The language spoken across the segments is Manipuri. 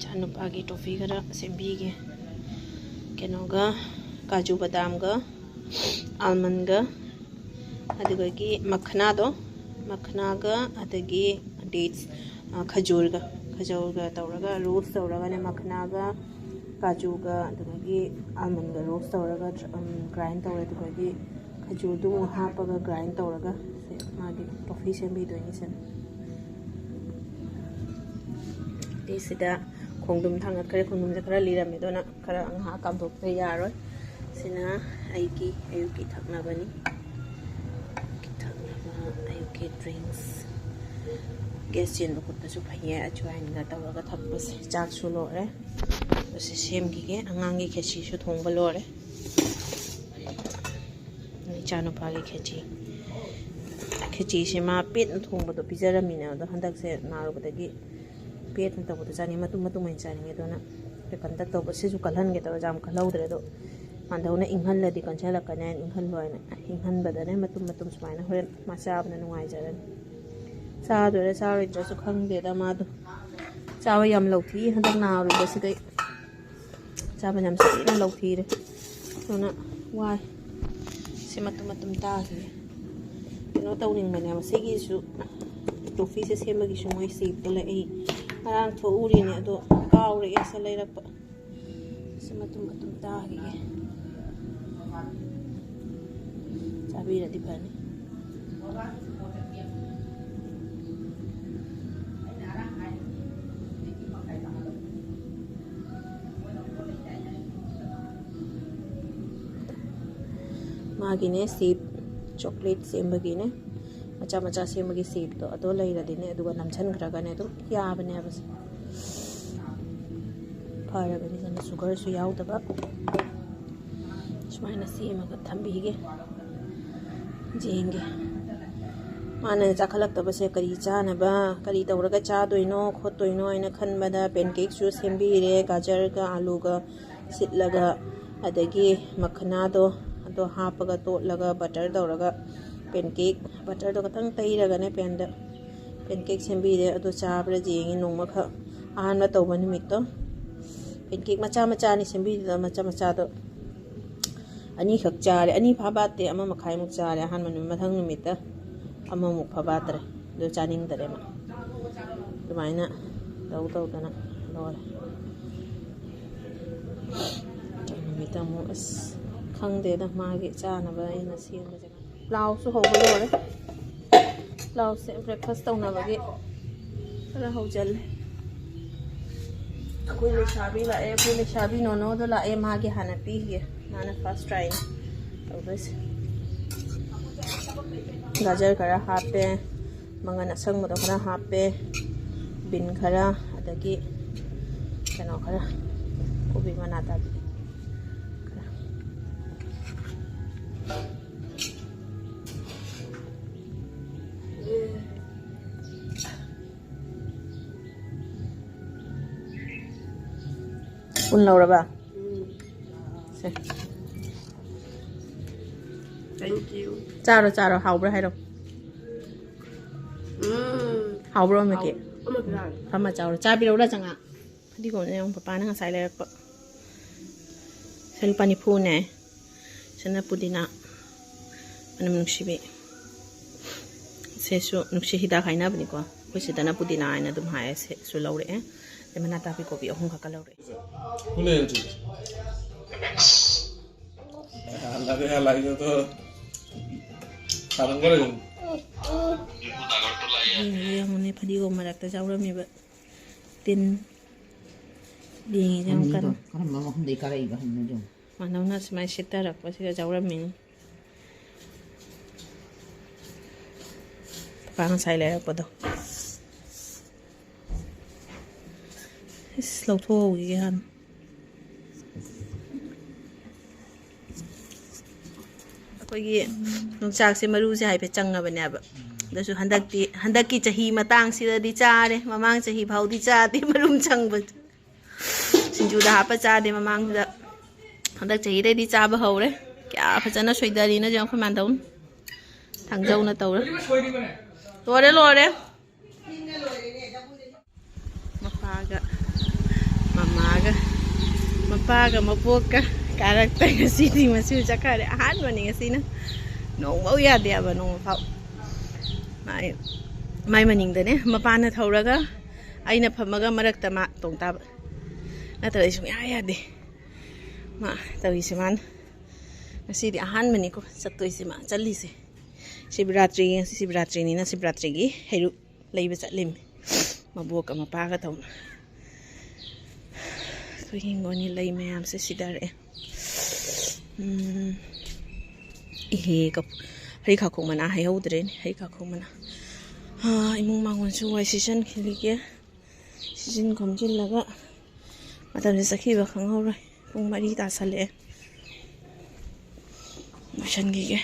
नुपागी टॉफी खरा सेंबीगे केनोगा काजू बादामगा आलमंडगा अदुगी मखनागा अदगी डेट्स खजूरगा तौरगा रोस्ट तौरगा मखनागा काजूगा अदगी आलमंडगा रोस्ट तौरगा ग्राइंड तौरे अदगी खजूरदु हापगा ग्राइंड तौरगा मागी टॉफी सेंबीदोइनी सन दिसिदा खोंदुम थांगत खरे खोंदुम खरा लिरमे दोना खरा अंहा कामथोकपे यारोय सिना आइकी अयुकी थकनाबनी अयुकी ड्रिंक्स गैस चेन बखुटपसु फैये अजवाइनगा तौरगा थकपसे चाकसु लोरे बसे सेमगिगे अंगांगी खेचीसु थोंबा लोरे इचानुपागी खेची से मा पेट थोंबदो पिजरमिने अदो हंदकसे नारुबदगी पेट न तबदो जानी मतुम चानी दोना पेकंता तबसेसु कलहनगे तब जाम कलौद्रे दो मांदौना इंहल्लदी कंसलकने इंहल्लोयना इंहनबदने मतुम सुमाइना होरेन माचाबना नुवाइजरन चादोरे चारोइद्रसु खंगदेदा मादो चावा याम लौथी हंदक नारुबसिदै चाबा याम सिना लौथीरे दोना वाय से मतुम तागे कनो तौनिंगमने मसिगिसु टॉफी से सेमगिसु मोय सेप ले Arang to uri ni ado kaure esa leira pa sematum tahi sabira di pani magine sip chocolate sembagine macha semagi sip to ado leira dine aduga namchan gragane dum yabane abas faragani sana sugar su yaudaba sumaina semaga thambige jenge mana chakhalaktabase kari chanaba kari tawraga chadoino khotoino aina khanbada pancake su sembire gajar ga alu ga sitlaga adagi makhana do ado hapaga totlaga butter tawraga pancake butter do katang tairagane penda pancake sembire ado chabra jengi nongma kha ahanba tawba nimitto pancake macha ni sembire da macha do ani khak chare ani phabate ama makhai muk chare ahanba numi mathang nimitta ama muk phabatre do chaning dare ma dumaina taw dana lore nimitta mu as khangde da magi chana ba ina sienga jaga Lao su hậu rồi Lao sẽ breakfast tàu nào vậy là hậu chân quên lấy shabi nó đó là em hai cái hana pi kia mana first try tàu bớt gajar kara hape mangana sang mo kara hape bin kara adagi kano kara ubi mana tadi Un laura ba? Thank you. Charo hau bro hay đâu? Hau bro mà kì. Phama charo cha bi đâu ra chẳng ạ? Đi còn em papa nó sai lại có. Sen pani phu nè. Sen pudina. Anam nuksibi. Sesu nukshi hida khaina bani ko. Ko sidana pudina aina dum hai se su laure eh. Mana tapi kopi ahung kakak laure. Boleh tu. Halai itu. Sekarang boleh kan? Iya, mana padi ko marak ta jauh ramai ba. Tin. Dingin jam kan. Karena mama hendak kara iba hendak jom. Mana una semai sita rak pasti jauh ramai. Pang sai leh apa tu? Lâu thô cái hàn cái nông sản xem maru sẽ hay phải chăng à bên này vậy, đó là handak ki chahi matang sila di cha de, mamang chahi phau di cha de marum chăng vậy, sinju dah apa cha de mamang dah handak chahi de di cha bao hậu đấy, kya phải chăng nó suy đa đi nó chẳng phải màn đâu, thằng dâu nó tàu đấy, lo đấy, mặc pha cái Mapaga mapoka karakter ngasidi masu chakare ahanba ni ngasina nongmau yade aba nong pau mai maning dane mapana thauraga aina phamaga marakta ma tongtaba natra isu yade ma tawise man ngasidi ahanba ni ko sattoise ma challise Shivratri ni na Shivratri gi heru leiba chatlim maboka mapaga thawna so hingoni lei mayam se sidare ihe kap hari kha khong mana hai hodre ni hari kha khong mana imung mangon su wai season khilige season khomjil laga matam se sakhi ba khang hore pung mari ta sale motion gi ge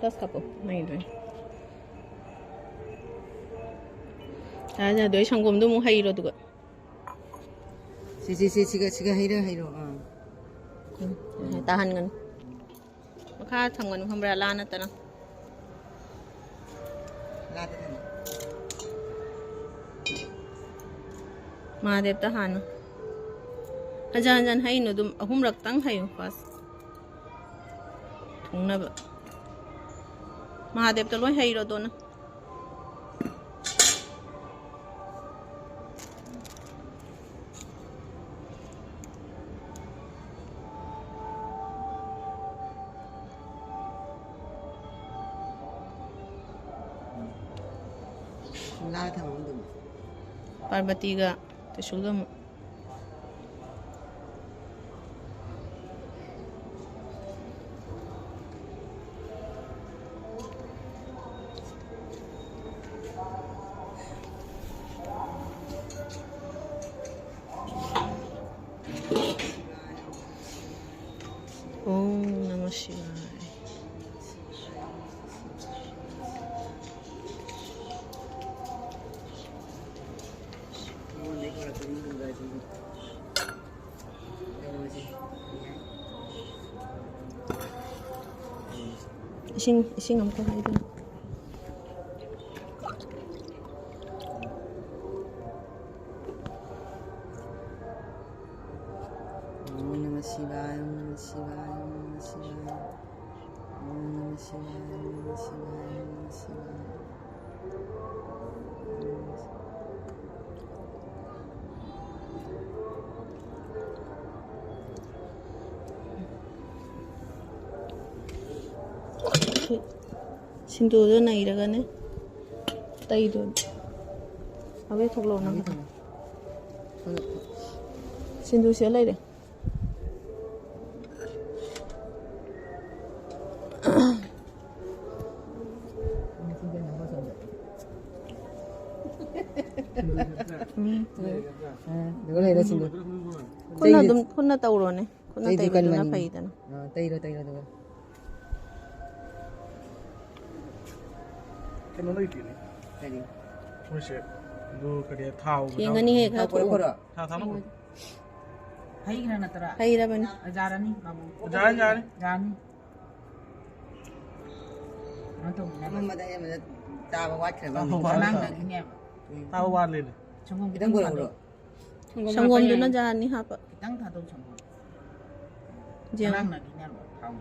plus couple nahi doi doi sangom du mu hairo duga siga hairo tahan ngan makha thangon khambra lana tana Mahadev tahan ajan haino dum ahum rak tang hayo pas thungna ba Mahadev to loi hairo dona Parvati ga Trishulgam Om Namah Shivaya Ising am ko hayo Om Namah Shivaya, Om Namah Shivaya, Om Namah Shivaya, Om Namah Shivaya, Om Namah Shivaya, Om Namah Shivaya. Sindu nahi raga ne tai do abe thoklo na Sindu se lai re kunna tawro ne kunna tai do na pai dana tai ro do Kena lagi ni. tadi Macam tu kerja tahu. Yang ni he kha ko ro Tahu. hai na tara hai ra bani jarani babu Jangan. jani antum nama da ya ta ba wat kha ba lang na kini Tahu war le. chongom kitang ko ro sangom du na jani ha pa kitang tha dong chongom jeng lang na kini thau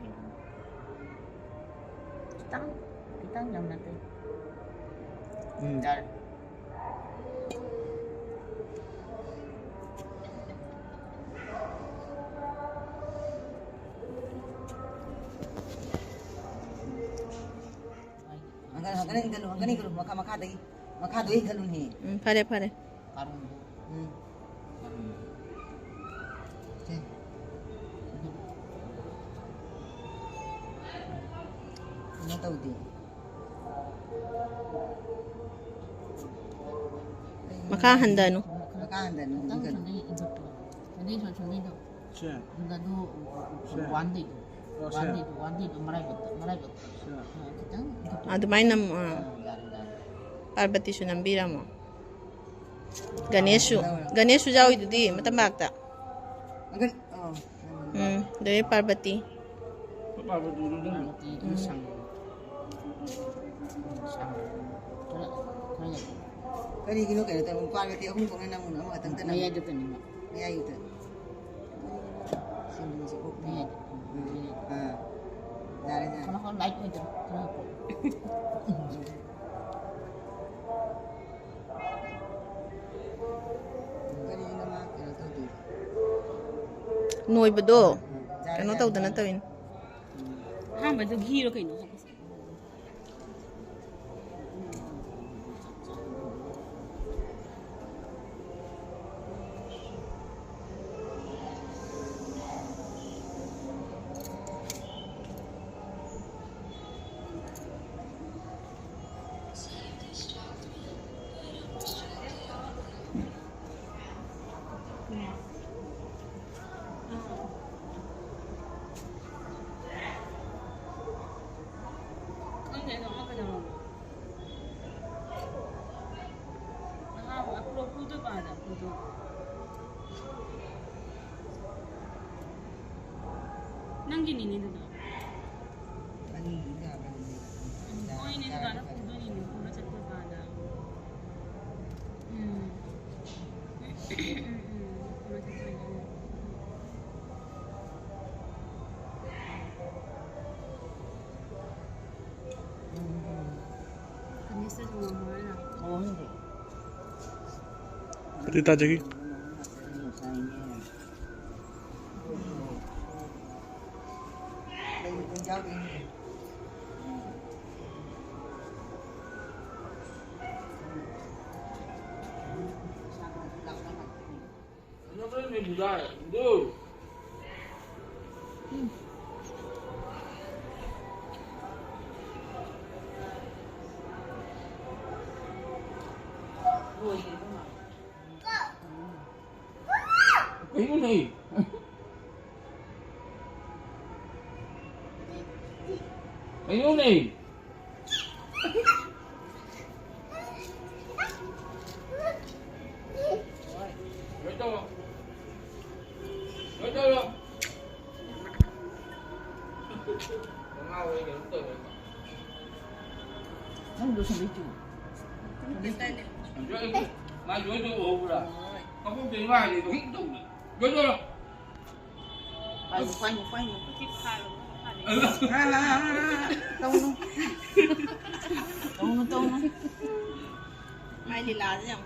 kitang jam na te jar angani galu makha doi galu ni phare karun na tau di makha handa no makahanda no 셋, 나도 셋, 완대도 셋, 완대도 말아봤다 셋. 그냥 Adumain na mo. Parvati su nambira mo. Ganeshu. Ganeshu jaw idudi matambak ta. Agad oh Dere Parvati. Papa dulu dulu. itu sang kali kilo kaya tahu Parvati aku kung nang muna mga tang tanang. Maya dito ni ma. Maya dito. Sino si Kok Maya. Dari dari. Kalau kau like itu, kenapa? Kali ini mah kaya tahu tu. Noy ba do? Ano taw na tawin? 아한번더 기로 그냥 앞으로 구두 봐라 구두 남기니 니도 Ani hindi ako. 거의 니도 알아 구두 니는 구두 잡고 봐라 구두 잡고 그 메시지 뭐 뭐야 Oh, hindi. Tita Jackie. Ayun na eh. Ayun na eh. Ito. Ito. Mangaway ka ito. Ano doon sa video? Andiyo ito. Mayo ito obra. Kapag tingnan ito, ito. Ito. Paano? Tahu no. Mai lila jam.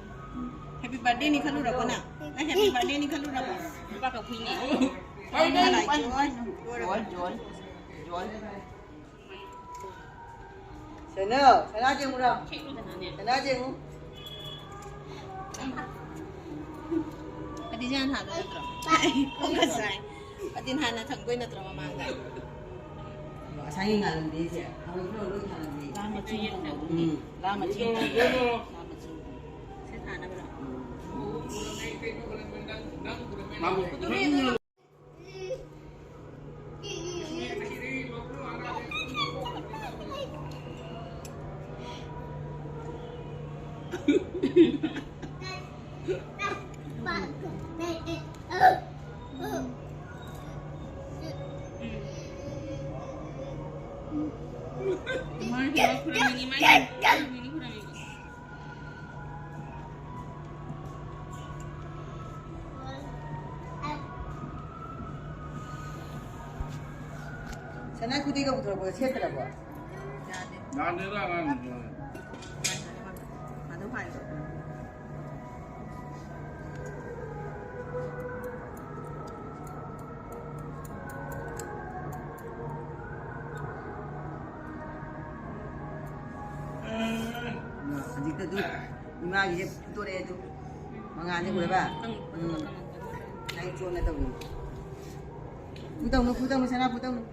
Happy birthday ni khalu rako na. Na happy birthday ni khalu rako. Ba ka phui ni. Ay na. Joy. Sana je mo ra. Sana je mo. Adi jan ha da tra. Ko ka sai. Adin ha na thangkoi na tra mamanga. Sayang nga lang din siya. Ako ito ulit na lang din. Lama ching. Se tha na ba. Mamu. Sana ku tiga betul betul siapa dah buat. Nanti lah kan. Madu phai. Nah, jika tu lima je tu dia tu. Mangan ni boleh ba? Naik cuan na tahu. Putang no sana putang.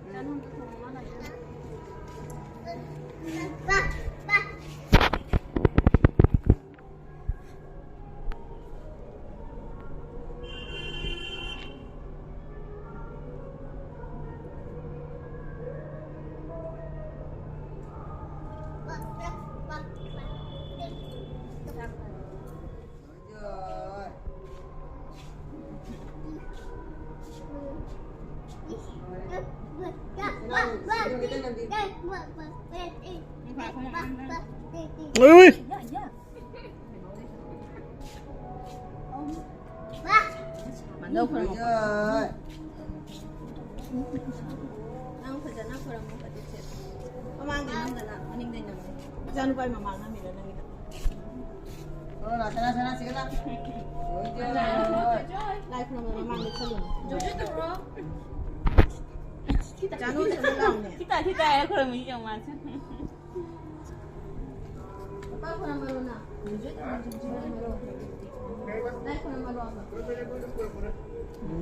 ui Mình đâu phải rồi. Nang fajana khora mo ka tse amang din nang na aning din nang janu pai mamang na mira nang ita Rồi, sana sige na. lai khora mo mamang ni salun janu salun lang ne Kita ya kalau macam macam. pa khora mo na lai khora mo ro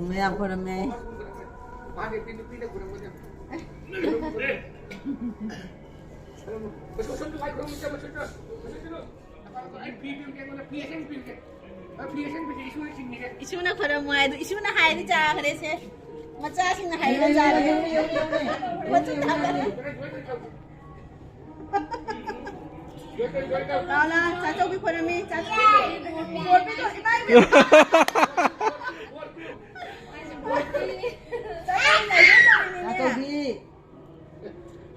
Mẹ của mẹ. isu na khora mo ai isu na hai ni cha khare se macha sing na hai na cha re macha ta kare la la cha chau bi khora mi cha bol bi to ibai bi Atau di.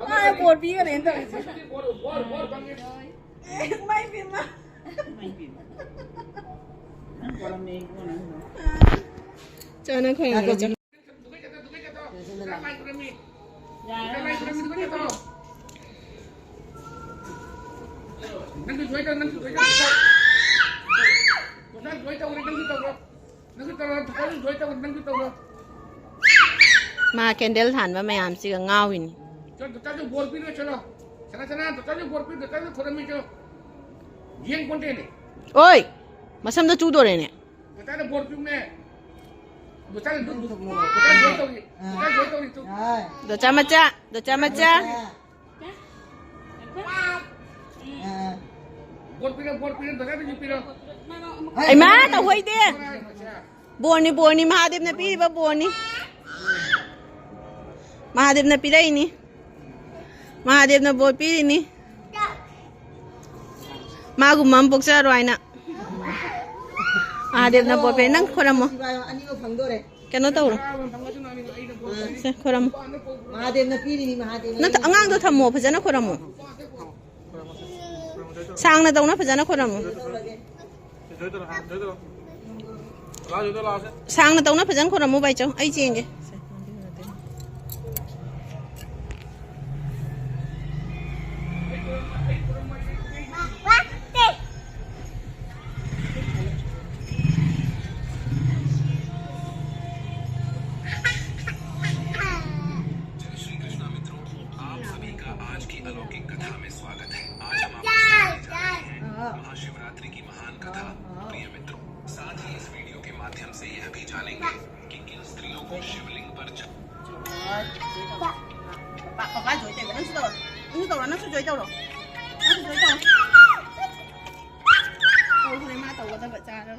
ai bol bi ka ren to mai bi ma cho nó khỏe Atau cho di. mà candle than ba mayam si ga ngawin oi masam da chu do re ne do cha macha ai ma tao hoi de boni mahadev na pi ba boni mahadev na pilai ni mahadev na bol pi ni magu mam poksa roi na mahadev na bol pe nang khoram mo Ani mo phang do re. kano tau ro se khoram Mahadev na piri ni Mahadev. na angang do thammo phajana khoram mo sang na tau na phajana khoram mo sang na tau na phajana khoram mo bai chau ai chenge Mahashivratri की महान कथा। प्रिय मित्रों, साथ ही इस वीडियो के माध्यम से यह भी जानेंगे कि किन स्त्रियों को शिवलिंग पर Papa joy tay nang sudo. Ini tau nang sudo tau ro. Nang sudo tau. Tau ko ma tau ko ta ba cha đó.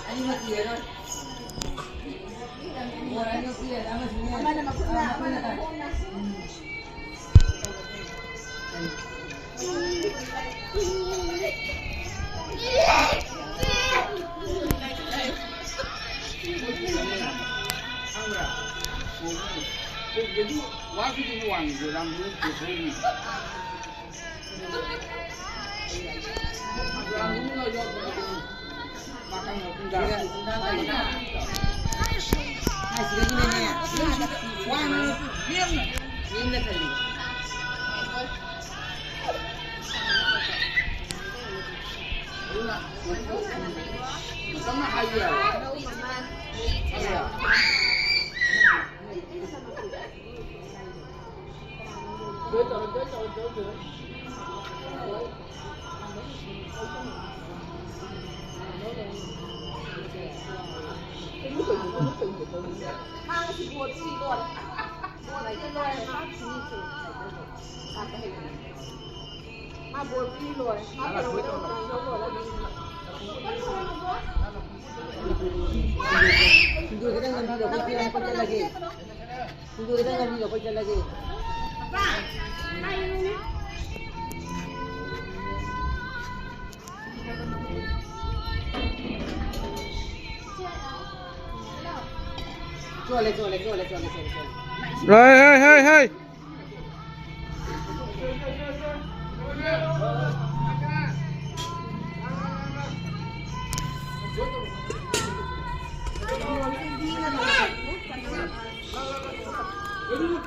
Ani mo tiye no. Ani mo tiye, ama sini. Mana maksudnya? Mana ta? Jadi waktu itu uang dalam beli. Makan tinggal. Hai sige ni ne. Uang diam. Diam na tali. Sama aja. Ma buồn đi rồi, ma buồn rồi, Sindu kita ngambil dapat kita kerja lagi. Sindu kita ngambil dapat kerja lagi. Chole. Hei.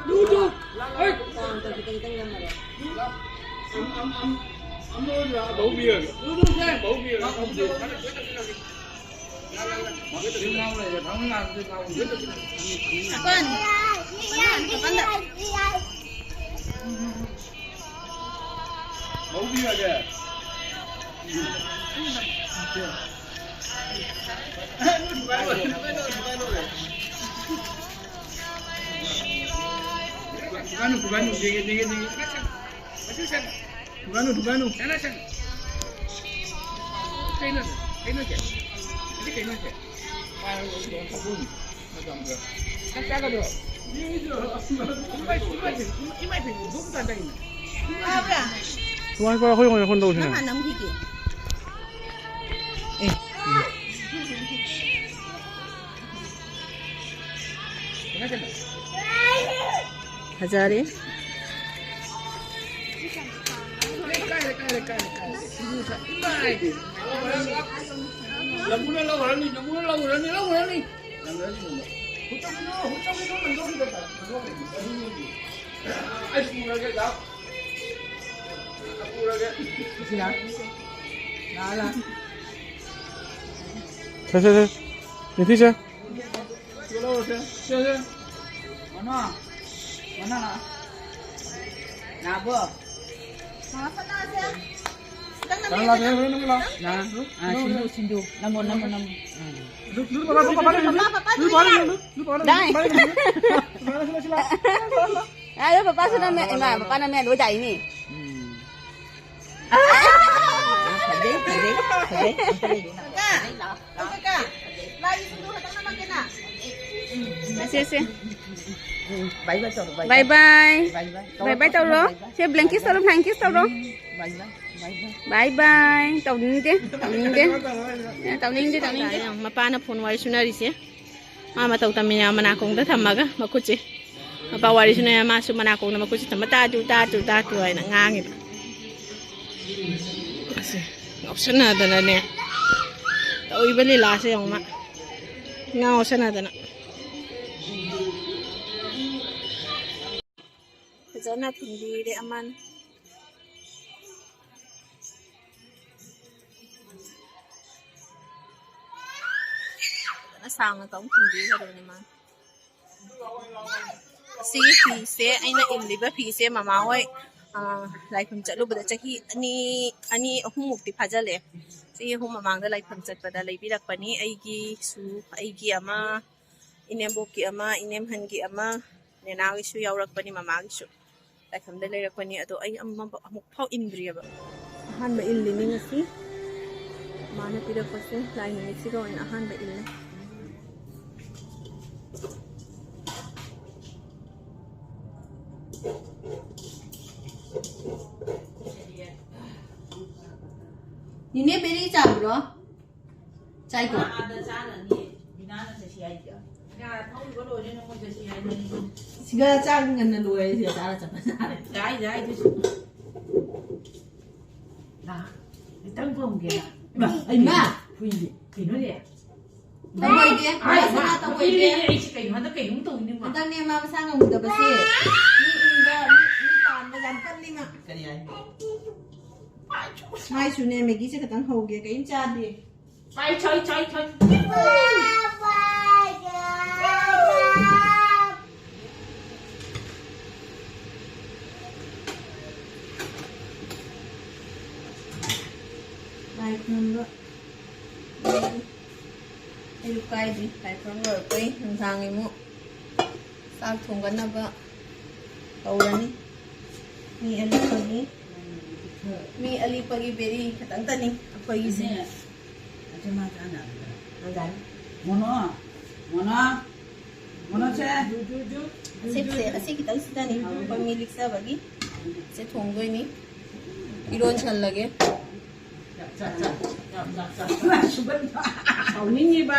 Duduk. Hei. Bau bia. Duduk deh. Bau bia. Bau bia aja. Duganu, dingin. Duganu. Sana. Kain aja. Ini kain aja. Sabun. Kan jaga dulu. Ini. Bukan tadi. Apa? Tuan kau aku yang kon tahu sini. Nama nama kiki. Hazari. Lagu ni. 자. 니 피자. Mana? Nah. Nabo. Jangan lagi ni lah. Nah, sindu. Namun. Dulu sila. Ayo papa sudah papa namanya dua cai ini. Bye tao rồi. Xe blanket tao rồi, blanket tao rồi. Bye. Tao ninh đi. Mapana phone wari sunari se. Mama tau tamina manakong da thamaga makuchi. Mapa wari sunaya masu manakong na makuchi tamata tu ay nangangi. Kasi option na dana ne. Tao ibali lasa yung ma. Nga option na dana. Sana hindi de aman. Sang na taong hindi ka rin naman. Kasi pise ay naimliba pise mamaway. Like kung jalo bada chahi ani humukti pajale. Si humamangda like kung jat pada like bidak pani aigi su aigi ama inemboki ama inemhangi ama nenawi su yaurak pani mamagi su. Like kung dalay pani ato ay amuk pau indriya ba. Ahan ba illi ni ngasi? Mana pida kasi like ni sigaw na ahan ba illi? Nini beri cah bro, cah itu. Siapa cah dengan luar itu cah cah. Cah itu. Nah, itu belum kira. Ima, puisi, kino dia. Tahu dia, mana tahu dia. Mana kayak itu ini mah. Tentang ni mama sangat muda bersih. Ni tahun macam kan ni mah. Mai sudah Maggie saya ketang hau dia kain jadi. Bay chơi. Baik nombor. Ayo kai di, baik nombor kai tentang imu. Sak thongkan apa? Tahu ni. Mi ali pagi beri katang tani apa isi ꯑꯁꯦ ꯑꯁꯤ ꯈꯤꯇꯪ ꯁꯤꯗꯅꯤ ꯑꯩꯈꯣꯏ ꯃꯤ ꯂꯤꯛꯆꯕꯒꯤ ꯁꯦ ꯊꯣꯡꯗꯣꯏꯅꯤ 이런 찰나게 사우닝이 봐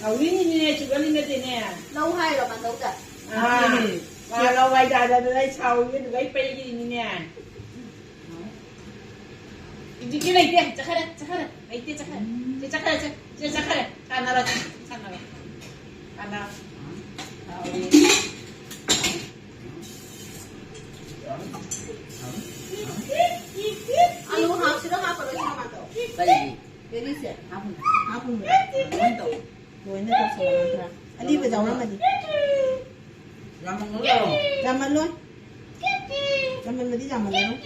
사우닝이네 주걸리네 되네 lâu hai rồi bạn đâu cả và lâu ngày dài rồi đây sau cái bay gì nè cái này kia chắc hết này kia chắc hết ăn nào 아유 하시러 가버려 이거만 더 빨리. 내리세요 아픈 뭐인데 더 잘한다 아니 왜 나오나마디 잠만 luôn 잠만 어디 잠만 luôn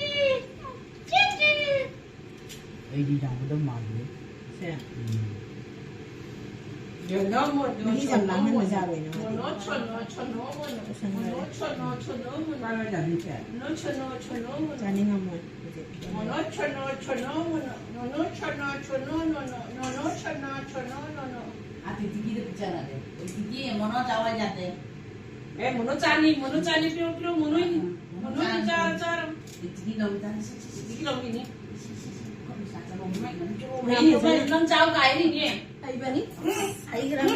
Đây đi đâu có đông màu gì? đi 잠 라면 뭐 자고 있는 거지 Bao giờ đi trẻ? 자닝한 뭐 이제 À thì đi được chưa là đấy? Thì mà nó cháu anh nhặt đấy. 에 모노짜니 뿅뿅 모노 짜 Thì đâu ra? 이게 넘기니 Không sao cho bông mạnh nó. 왜 이거 넌 짜고 가이니 아이바니 아이그랑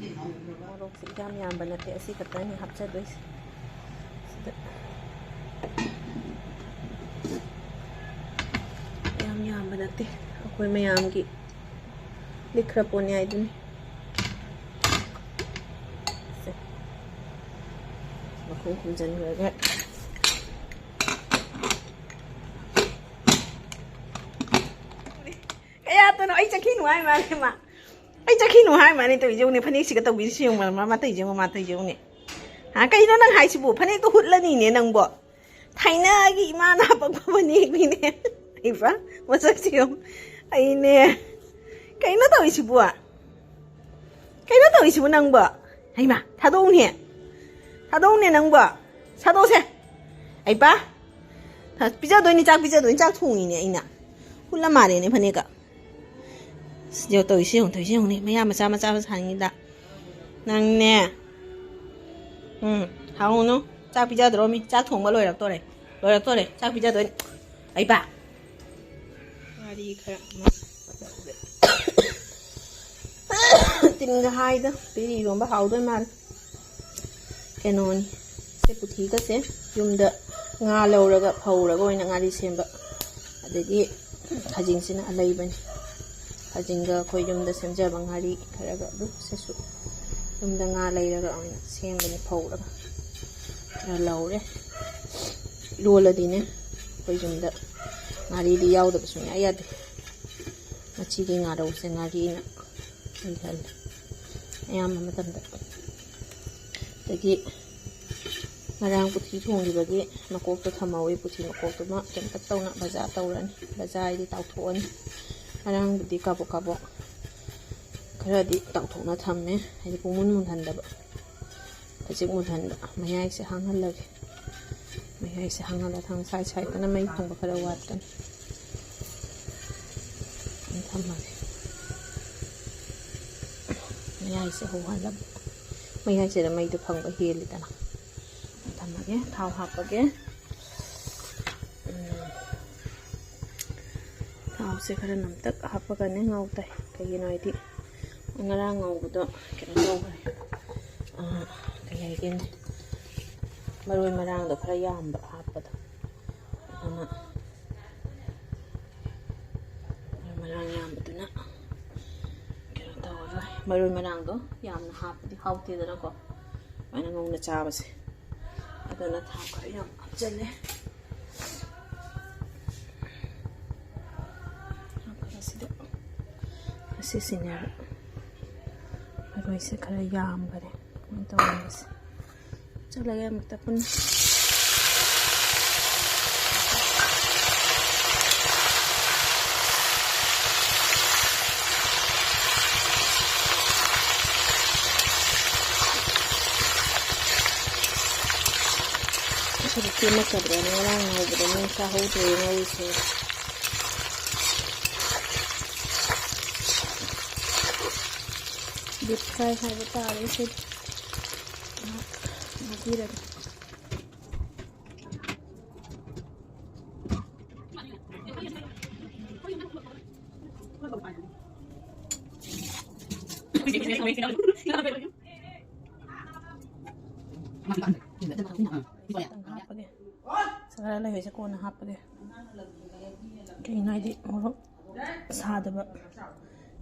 Cái nó 모록스 ям 얌바 나테 아시 같다니 합쳐도있어 ям 얌바 나테 ꯑꯩꯈꯣꯏ ꯃꯌꯥꯝꯒꯤ ꯂꯤꯛꯈ꯭ꯔ ꯄꯣꯠꯅꯤ ꯍꯥꯏꯗꯨꯅꯤ ꯃꯈꯨꯝ ꯈꯨꯝꯖꯤꯟꯈ꯭ꯔꯒ ꯀꯌꯥꯇꯅꯣ ꯑꯩ ꯆꯠꯈꯤꯅꯨ ꯍꯥꯏ ꯃꯥꯅꯦ ꯃꯥ ꯑꯩ ꯆꯠꯈꯤꯅꯨ ꯍꯥꯏ ꯃꯥꯅꯦ ꯇꯧꯏꯖꯧꯅꯦ ꯐꯅꯦꯛꯁꯤꯒ ꯇꯧꯕꯤꯔꯤꯁꯤ ꯌꯦꯡꯉꯨ ꯃꯥ ꯇꯧꯏꯖꯧ ꯃꯥ ꯇꯧꯏꯖꯧꯅꯦ ꯍꯥ ꯀꯩꯅꯣ ꯅꯪ ꯍꯥꯏꯁꯤꯕꯨ ꯐꯅꯦꯛꯇꯣ ꯍꯨꯠꯂꯅꯤꯅꯦ ꯅꯪꯕꯣ ꯊꯥꯏꯅꯒꯤ ꯏꯃꯥꯅ ꯍꯥꯞꯄꯛꯄ ꯐꯅꯦꯛꯅꯤꯅꯦ 이봐 멋지지요 아이네 그이나 더 이시부아 그이나 더 이시부 낭바 아이마 다동네 낭바 사도세 아이봐 다 삐자도니 짝 통이네 아이나 훌라 말이네 파네가 저 또 이시용 매야 마자 사니다 낭네 하오노 짝 삐자도미 짝 통마 로이락도래 짝 삐자도니 아이봐 đi khá tin cái hai đó tí đi rồi bắt đầu thôi mà cái nồi sẽ bút thí cái sẽ dùng được ngà lâu rồi gặp hầu rồi coi là ngà đi xem vậy để đi khai chính xin là lấy bên khai chính cái coi dùng được xem giờ bằng ngà đi cái là gặp đúng sẽ sụt dùng được ngà lấy rồi gặp xem bên hầu rồi là lâu đấy luôn là đi nè coi dùng được ngꯥꯔꯤꯗꯤ ꯌꯥꯎꯗꯕ ꯁꯨꯡꯌꯥ ꯌꯥꯗꯦ ꯃꯆꯤꯒꯤ ꯉꯥꯔꯧꯁꯦ ꯉꯥꯔꯤꯅ ꯏꯜꯍꯜꯂꯦ ꯑꯌꯥꯝꯕ ꯃꯇꯝꯗ ꯑꯗꯒꯤ ꯉꯔꯥꯡ ꯄꯨꯊꯤ ꯊꯣꯡꯈꯤꯕꯒꯤ ꯃꯀꯣꯛꯇꯣ ꯊꯝꯍꯧꯋꯤ ꯄꯨꯊꯤ ꯃꯀꯣꯛꯇꯨꯃ ꯀꯩꯝꯇ ꯇꯧꯅ ꯕꯖꯥ ꯇꯧꯔꯅꯤ ꯕꯖꯥ ꯍꯥꯏꯗꯤ ꯇꯥꯎꯊꯣꯛꯑꯅꯤ ꯉꯔꯥꯡꯕꯨꯗꯤ ꯀꯥꯕꯣꯛ ꯈꯔꯗꯤ ꯇꯥꯎꯊꯣꯛꯅ ꯊꯝꯃꯦ ꯍꯥꯏꯗꯤ ꯄꯨꯡꯃꯨꯟ ꯃꯨꯟꯍꯟꯗꯕ ꯈꯖꯤꯛ ꯃꯨꯟꯍꯟꯕ ꯃꯌꯥꯏꯁꯦ ꯍꯥꯡꯍꯜꯂꯒꯦ ꯃꯌꯥꯏꯁꯦ ꯍꯥꯡꯍꯜꯂ ꯊꯥꯡ ꯁꯥꯏꯗꯅ ꯃꯩ ꯐꯪꯕ ꯈꯔ ꯋꯥꯠꯀꯅꯤ ꯊꯝꯃꯒꯦ ꯃꯌꯥꯏꯁꯦ ꯍꯧꯍꯜꯂꯕ ꯃꯌꯥꯏꯁꯤꯗ ꯃꯩꯗꯣ ꯐꯪꯕ ꯍꯦꯜꯂꯤꯗꯅ ꯊꯝꯃꯒꯦ ꯊꯥꯎ ꯍꯥꯞꯄꯒꯦ ꯊꯥꯎꯁꯦ ꯈꯔ ꯅꯝꯇꯛ ꯍꯥꯞꯄꯒꯅꯦ ꯉꯧꯇꯥꯏ ꯀꯩꯒꯤꯅꯣ ꯍꯥꯏꯗꯤ ꯉꯔꯥꯡ ꯉꯧꯕꯗꯣ ꯀꯩꯅꯣ ꯇꯧꯈ꯭ꯔꯦ ꯀꯩ ꯍꯥꯏꯒꯦꯅꯦ ꯃꯔꯣꯏ ꯃꯔꯥꯡꯗꯣ ꯈꯔ ꯌꯥꯝꯕ ꯍꯥꯞꯄꯗꯣ ꯑꯗꯨꯅ ꯃꯔꯣꯏ ꯃꯔꯥꯡ ꯌꯥꯝꯕꯗꯨꯅ ꯀꯩꯅꯣ ꯇꯧꯔꯔꯣꯏ ꯃꯔꯣꯏ ꯃꯔꯥꯡꯗꯣ ꯌꯥꯝꯅ ꯍꯥꯞꯄꯗꯤ ꯍꯥꯎꯇꯦꯗꯅꯀꯣ ꯑꯗꯨꯃꯥꯏꯅ ꯉꯧꯅ ꯆꯥꯕꯁꯦ ꯑꯗꯨꯅ ꯊꯥꯎ ꯈꯔ ꯌꯥꯝ ꯍꯥꯞꯆꯜꯂꯦ ꯍꯥꯞꯄꯒꯁꯤꯗ ꯑꯁꯤꯁꯤꯅꯦꯕ ꯃꯔꯣꯏꯁꯦ ꯈꯔ ꯌꯥꯝꯈꯔꯦ ꯀꯃꯥꯏꯅ ꯇꯧꯔꯝꯕꯁꯦ ꯆꯠꯂꯒꯦ ꯑꯃꯨꯛꯇ ꯄꯨꯟꯅ 이렇게 먹자더라. 나랑 먹으면 다 호두에 넣으세요. ꯗꯤꯞ ꯐ꯭ꯔꯥꯏ ꯍꯥꯏꯕ ꯇꯥꯔꯦ ꯁꯤ ꯍꯥꯞꯄꯤꯔꯒꯦ ꯍꯥꯞꯄꯒꯦ ꯈꯔ ꯂꯩꯍꯣꯏꯁꯦ ꯀꯣꯟꯅ ꯍꯥꯞꯄꯒꯦ ꯀꯩꯒꯤꯅꯣ ꯍꯥꯏꯗꯤ ꯃꯣꯔꯣꯛ ꯁꯥꯗꯕ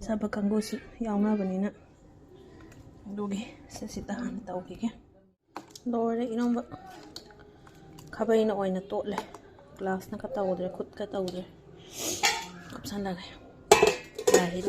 ꯆꯥꯕ ꯀꯥꯡꯕꯨꯁꯨ ꯌꯥꯎꯅꯕꯅꯤꯅ ꯑꯗꯨꯒꯤ ꯁꯤꯗ ꯍꯥꯟꯅ ꯇꯧꯈꯤꯒꯦ ꯂꯣꯏꯔꯦ ꯏꯔꯣꯝꯕ ꯈꯥꯕꯩꯅ ꯑꯣꯏꯅ ꯇꯣꯠꯂꯦ ꯒ꯭ꯂꯥꯁꯅꯒ ꯇꯧꯗ꯭ꯔꯦ ꯈꯨꯠꯀ ꯇꯧꯗ꯭ꯔꯦ ꯍꯥꯞꯆꯜꯂꯒꯦ ꯌꯥꯔꯦ